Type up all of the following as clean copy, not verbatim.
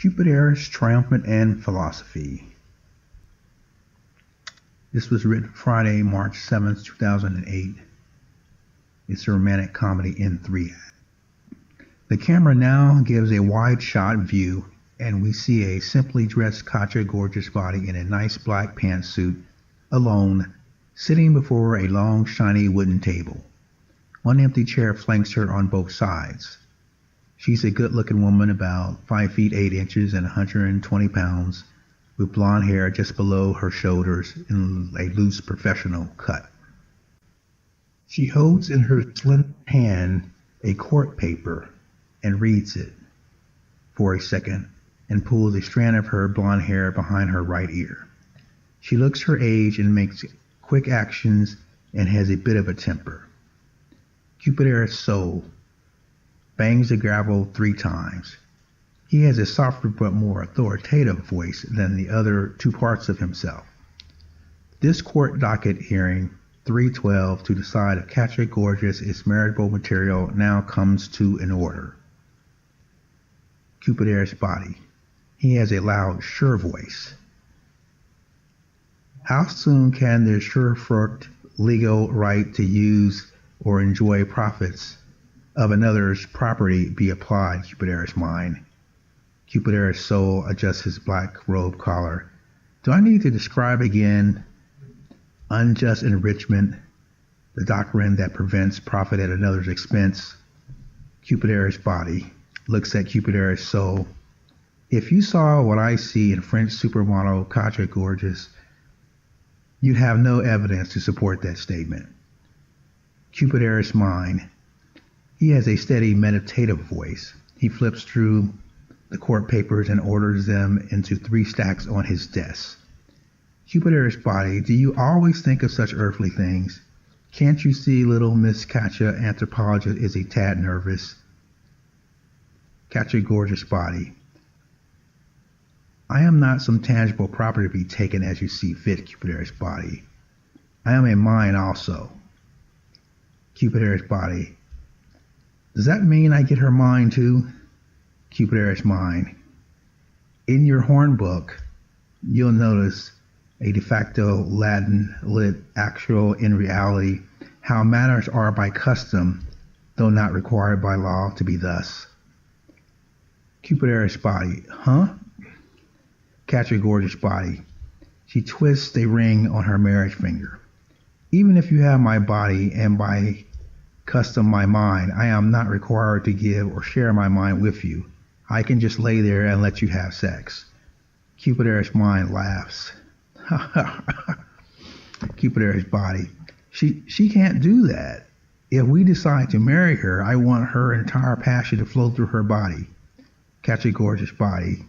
Cupideros, Triumvirate, and Philosophy. This was written Friday, March 7th, 2008. It's a romantic comedy in 3 acts. The camera now gives a wide-shot view, and we see a simply dressed Katja gorgeous body in a nice black pantsuit, alone, sitting before a long, shiny wooden table. One empty chair flanks her on both sides. She's a good-looking woman, about 5 feet 8 inches and 120 pounds, with blonde hair just below her shoulders in a loose professional cut. She holds in her slim hand a court paper and reads it for a second and pulls a strand of her blonde hair behind her right ear. She looks her age and makes quick actions and has a bit of a temper. Cupideros' soul bangs the gravel 3 times. He has a softer but more authoritative voice than the other 2 parts of himself. This court docket hearing 312 to decide if Katja Gorgeous is marriageable material now comes to an order. Cupideros' body. He has a loud, sure voice. How soon can the Triumvirate legal right to use or enjoy profits of another's property be applied? Cupideros' mind. Cupideros' soul adjusts his black robe collar. Do I need to describe again unjust enrichment, the doctrine that prevents profit at another's expense? Cupideros' body looks at Cupideros' soul. If you saw what I see in French supermodel Katja Gorgeous, you'd have no evidence to support that statement. Cupideros' mind. He has a steady, meditative voice. He flips through the court papers and orders them into 3 stacks on his desk. Cupideros' body. Do you always think of such earthly things? Can't you see little Miss Katja, anthropologist, is a tad nervous? Katja Gorgeous' body. I am not some tangible property to be taken as you see fit, Cupideros' body. I am a mind also. Cupideros' body. Does that mean I get her mind too? Cupideros' mind. In your horn book, you'll notice a de facto Latin lit actual in reality, how matters are by custom, though not required by law to be thus. Cupideros' body. Huh? Katja Gorgeous' body. She twists a ring on her marriage finger. Even if you have my body and by custom my mind, I am not required to give or share my mind with you. I can just lay there and let you have sex. Cupideros' mind laughs. Cupideros' body. She can't do that. If we decide to marry her, I want her entire passion to flow through her body. Katja Gorgeous' body.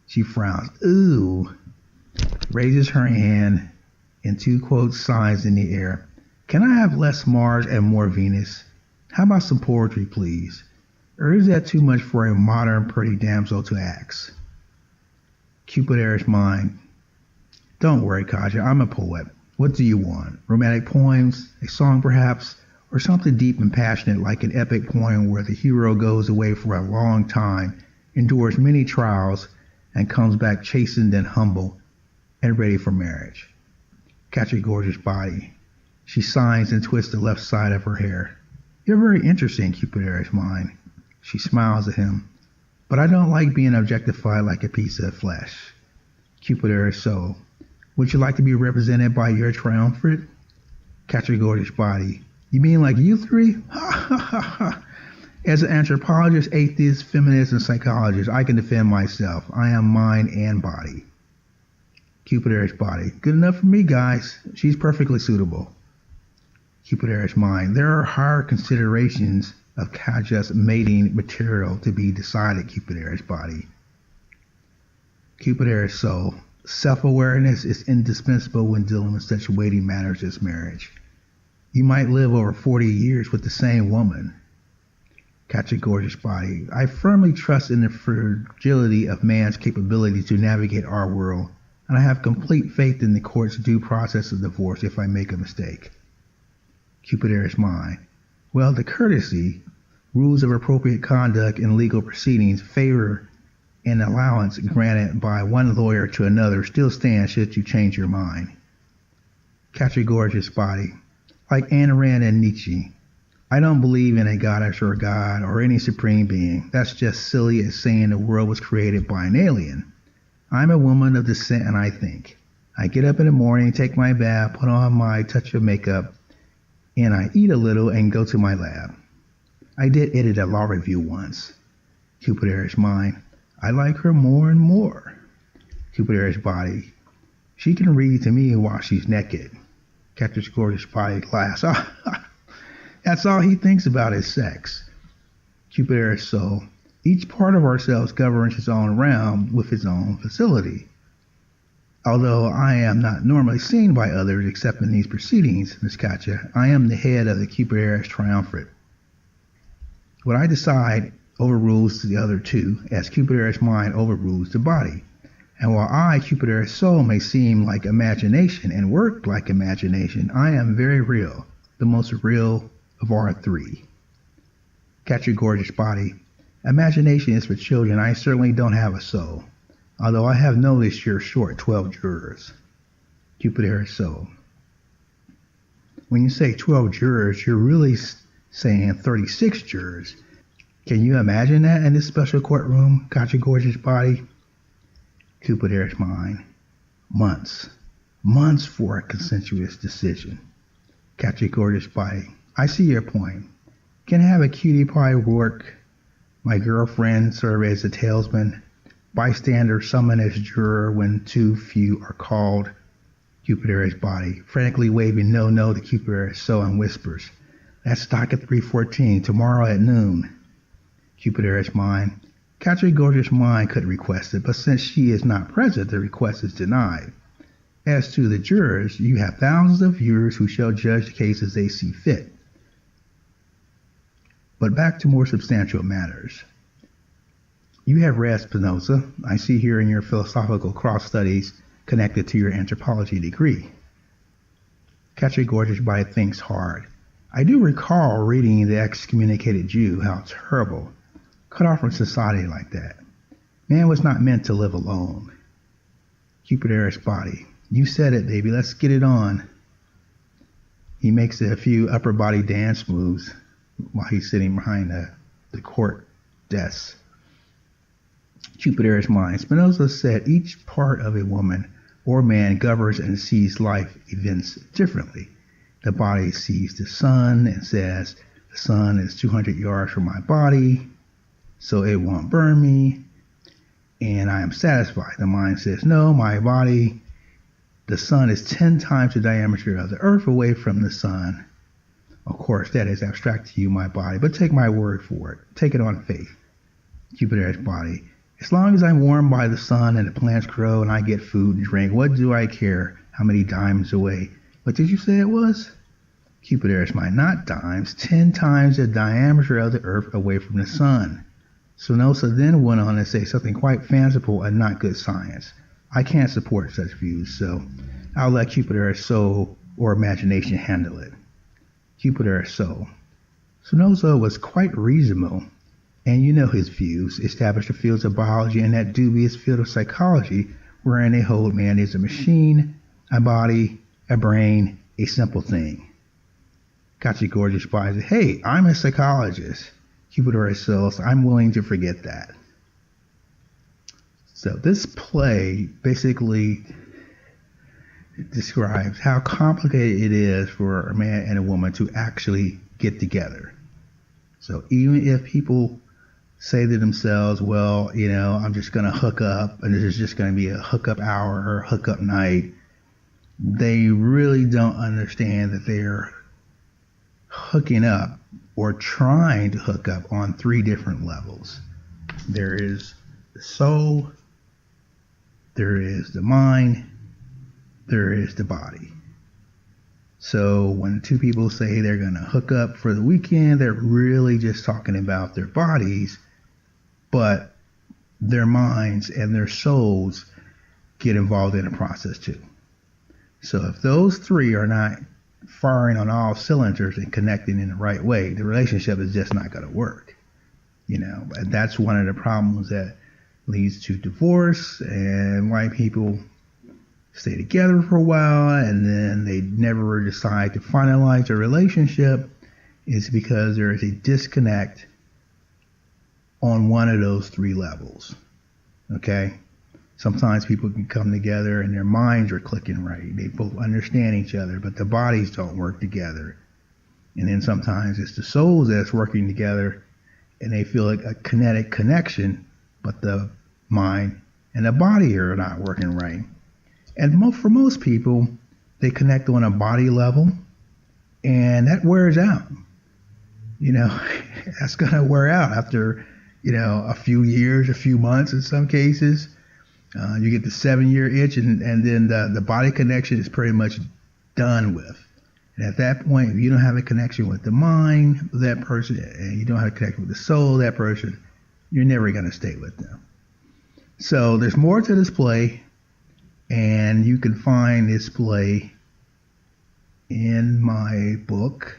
She frowns. Ooh. Raises her hand and 2 quote signs in the air. Can I have less Mars and more Venus? How about some poetry, please? Or is that too much for a modern pretty damsel to ask? Cupideros' mind. Don't worry, Katja, I'm a poet. What do you want? Romantic poems? A song perhaps? Or something deep and passionate like an epic poem where the hero goes away for a long time, endures many trials, and comes back chastened and humble and ready for marriage. Katja Gorgeous' body. She sighs and twists the left side of her hair. You're very interesting, Cupideros' mind. She smiles at him. But I don't like being objectified like a piece of flesh. Cupideros' soul. Would you like to be represented by your triumvirate? Katja Gorgeous' body. You mean like you 3? Ha ha ha ha. As an anthropologist, atheist, feminist, and psychologist, I can defend myself. I am mind and body. Cupideros' body. Good enough for me, guys. She's perfectly suitable. Cupideros' mind. There are higher considerations of Katja's mating material to be decided, Cupideros' body. Cupideros' soul. Self-awareness is indispensable when dealing with such weighty matters as marriage. You might live over 40 years with the same woman. Katja Gorgeous' body. I firmly trust in the fragility of man's capability to navigate our world, and I have complete faith in the court's due process of divorce if I make a mistake. Cupideros' mind. Well, the courtesy, rules of appropriate conduct in legal proceedings favor an allowance granted by one lawyer to another still stands should you change your mind. Catch a gorgeous body. Like Ayn Rand and Nietzsche, I don't believe in a goddess or a god or any supreme being. That's just silly as saying the world was created by an alien. I'm a woman of descent and I think. I get up in the morning, take my bath, put on my touch of makeup, and I eat a little and go to my lab. I did edit a law review once. Cupideros mind. I like her more and more. Cupideros body. She can read to me while she's naked. Catches gorgeous body glass. That's all he thinks about is sex. Cupideros soul. Each part of ourselves governs its own realm with its own facility. Although I am not normally seen by others except in these proceedings, Miss Katja, I am the head of the Cupideros Triumvirate. What I decide overrules the other two, as Cupideros mind overrules the body. And while I, Cupideros soul, may seem like imagination and work like imagination, I am very real, the most real of our three. Catch your gorgeous body. Imagination is for children. I certainly don't have a soul, although I have noticed you're short 12 jurors. Cupideros soul. When you say 12 jurors, you're really saying 36 jurors. Can you imagine that in this special courtroom? Catch your gorgeous body. Cupideros mind. Months for a consensuous decision. Catch your gorgeous body. I see your point. Can I have a cutie pie work? My girlfriend serve as a talesman. Bystander summon as juror when too few are called. Cupideros body. Frantically waving no to Cupideros soul and whispers. That's docket 314 tomorrow at noon. Cupideros mind. Catch your gorgeous mind could request it, but since she is not present, the request is denied. As to the jurors, you have thousands of viewers who shall judge the case as they see fit. But back to more substantial matters. You have read Spinoza, I see here in your philosophical cross studies connected to your anthropology degree. Catch your gorgeous body thinks hard. I do recall reading The Excommunicated Jew, how terrible. Cut off from society like that. Man was not meant to live alone. Cupideros body. You said it, baby. Let's get it on. He makes a few upper body dance moves while he's sitting behind the court desk. Cupideros mind. Spinoza said each part of a woman or man governs and sees life events differently. The body sees the sun and says, the sun is 200 yards from my body, so it won't burn me, and I am satisfied. The mind says, no, my body, the sun is 10 times the diameter of the earth away from the sun. Of course, that is abstract to you, my body, but take my word for it. Take it on faith. Cupideros body. As long as I'm warmed by the sun and the plants grow and I get food and drink, what do I care how many dimes away? What did you say it was? Cupideros mind. Not dimes, 10 times the diameter of the earth away from the sun. Spinoza then went on to say something quite fanciful and not good science. I can't support such views, so I'll let Cupideros soul or imagination handle it. Cupideros soul. Spinoza was quite reasonable, and you know his views, established the fields of biology and that dubious field of psychology wherein they hold man is a machine, a body, a brain, a simple thing. Got you gorgeous body. Hey, I'm a psychologist. Cupideros soul, so I'm willing to forget that. So this play basically describes how complicated it is for a man and a woman to actually get together. So even if people say to themselves, well, you know, I'm just going to hook up and this is just going to be a hookup hour or a hookup night, they really don't understand that they're hooking up or trying to hook up on 3 different levels. There is the soul, there is the mind, there is the body. So when 2 people say they're going to hook up for the weekend, they're really just talking about their bodies, but their minds and their souls get involved in the process too. So if those 3 are not firing on all cylinders and connecting in the right way, the relationship is just not going to work. You know, and that's one of the problems that leads to divorce, and why people stay together for a while and then they never decide to finalize their relationship is because there is a disconnect on one of those three levels. Okay? Sometimes people can come together and their minds are clicking right. They both understand each other, but the bodies don't work together. And then sometimes it's the souls that's working together and they feel like a kinetic connection, but the mind and the body are not working right. And for most people, they connect on a body level, and that wears out. That's going to wear out after, a few years, a few months in some cases. You get the 7-year itch, and then the body connection is pretty much done with. And at that point, if you don't have a connection with the mind of that person, and you don't have a connection with the soul of that person, you're never going to stay with them. So there's more to this play. And you can find this play in my book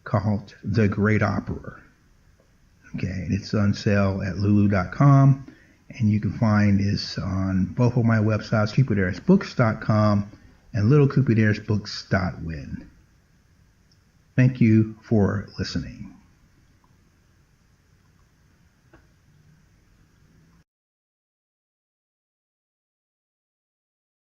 called The Great Opera. Okay, and it's on sale at lulu.com. And you can find this on both of my websites, Cupiderosbooks.com and littlecupiderosbooks.win. Thank you for listening.